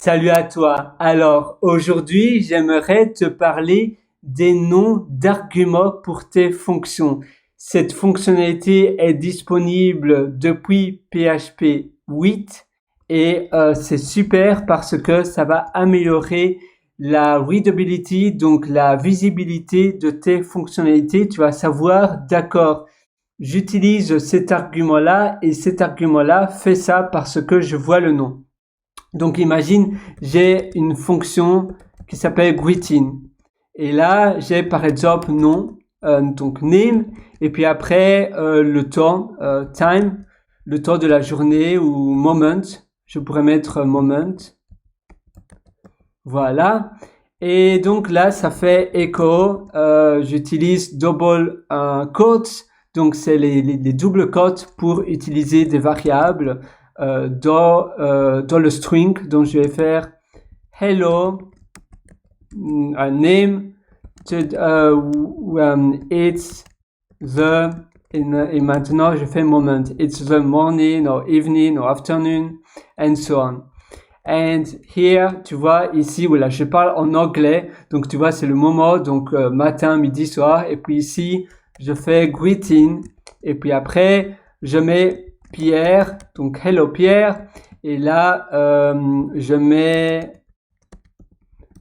Salut à toi. Alors, aujourd'hui, j'aimerais te parler des noms d'arguments pour tes fonctions. Cette fonctionnalité est disponible depuis PHP 8 et c'est super parce que ça va améliorer la readability, donc la visibilité de tes fonctionnalités. Tu vas savoir, d'accord, j'utilise cet argument-là et cet argument-là fait ça parce que je vois le nom. Donc imagine, j'ai une fonction qui s'appelle greeting. Et là, j'ai par exemple nom, donc name, et puis après le temps, time, le temps de la journée ou moment. Je pourrais mettre moment. Voilà. Et donc là, ça fait echo. J'utilise double quotes. Donc c'est les doubles quotes pour utiliser des variables dans le string. Donc je vais faire hello name it's the et maintenant je fais moment. It's the morning or evening or afternoon and so on. And here, tu vois, ici, voilà, je parle en anglais. Donc, tu vois, c'est le moment. Donc, matin, midi, soir. Et puis ici, je fais greeting. Et puis après, je mets Pierre. Donc, hello Pierre. Et là, je mets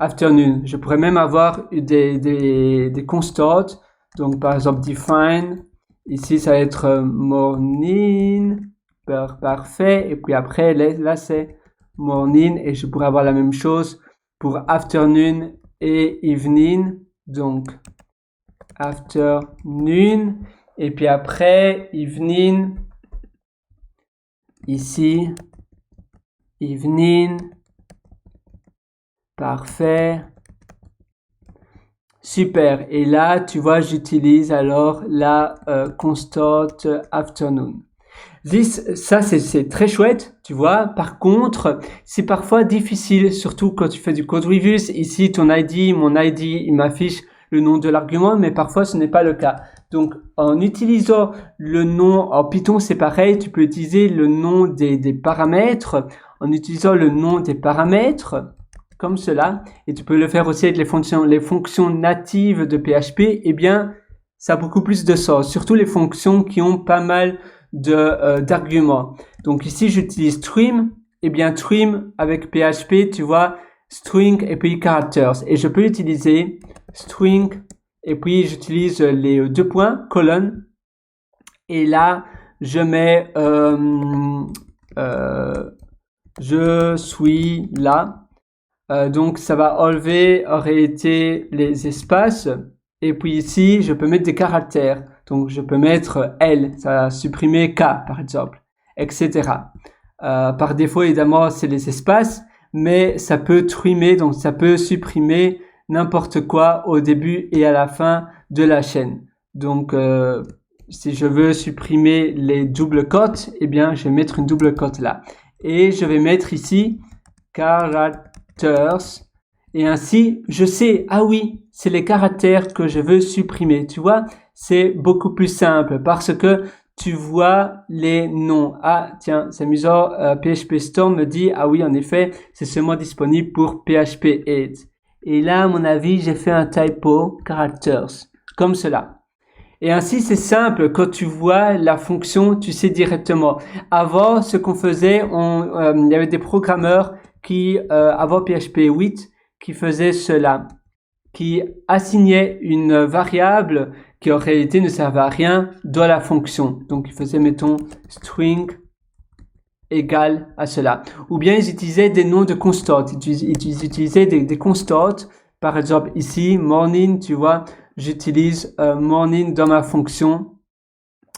afternoon. Je pourrais même avoir des constantes. Donc, par exemple, define. Ici, ça va être morning. Parfait. Et puis après, là, c'est morning et je pourrais avoir la même chose pour afternoon et evening. Donc, afternoon. Et puis après, evening. Ici, evening. Parfait. Super. Et là, tu vois, j'utilise alors la constante afternoon. Ça, c'est très chouette, tu vois. Par contre, c'est parfois difficile, surtout quand tu fais du code reviews. Ici, ton ID, mon ID, il m'affiche le nom de l'argument, mais parfois, ce n'est pas le cas. Donc, en utilisant le nom, en Python, c'est pareil. Tu peux utiliser le nom des paramètres, en utilisant le nom des paramètres, comme cela. Et tu peux le faire aussi avec les fonctions natives de PHP. Eh bien, ça a beaucoup plus de sens, surtout les fonctions qui ont pas mal d'arguments. Donc ici, j'utilise trim. Et bien, trim avec PHP, tu vois, string et puis characters. Et je peux utiliser string et puis j'utilise les deux points, colonne. Et là, je mets je suis là. Donc, ça va enlever en réalité les espaces. Et puis ici, je peux mettre des caractères. Donc, je peux mettre L, ça va supprimer K, par exemple, etc. Par défaut, évidemment, c'est les espaces, mais ça peut trimer, donc ça peut supprimer n'importe quoi au début et à la fin de la chaîne. Donc, si je veux supprimer les doubles cotes, eh bien, je vais mettre une double cote là. Et je vais mettre ici characters. Et ainsi, je sais, ah oui, c'est les caractères que je veux supprimer. Tu vois, c'est beaucoup plus simple parce que tu vois les noms. Ah, tiens, c'est amusant. PHP Storm me dit, ah oui, en effet, c'est seulement disponible pour PHP 8. Et là, à mon avis, j'ai fait un typo, characters, comme cela. Et ainsi, c'est simple. Quand tu vois la fonction, tu sais directement. Avant, ce qu'on faisait, il y avait des programmeurs qui, avant PHP 8, qui faisaient cela, qui assignaient une variable qui en réalité ne servait à rien dans la fonction. Donc, ils faisaient, mettons, string égale à cela. Ou bien, ils utilisaient des noms de constantes. Ils utilisaient des constantes. Par exemple, ici, morning, tu vois, j'utilise morning dans ma fonction.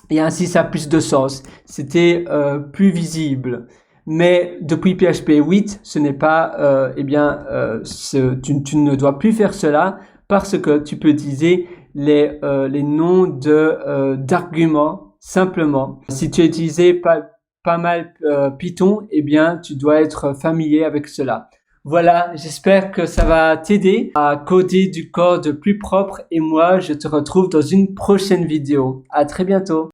Et ainsi, ça a plus de sens. C'était plus visible. Mais depuis PHP 8, ce n'est pas, tu ne dois plus faire cela parce que tu peux utiliser les noms d'arguments simplement. Si tu as utilisé pas mal Python, eh bien, tu dois être familier avec cela. Voilà, j'espère que ça va t'aider à coder du code plus propre et moi, je te retrouve dans une prochaine vidéo. À très bientôt.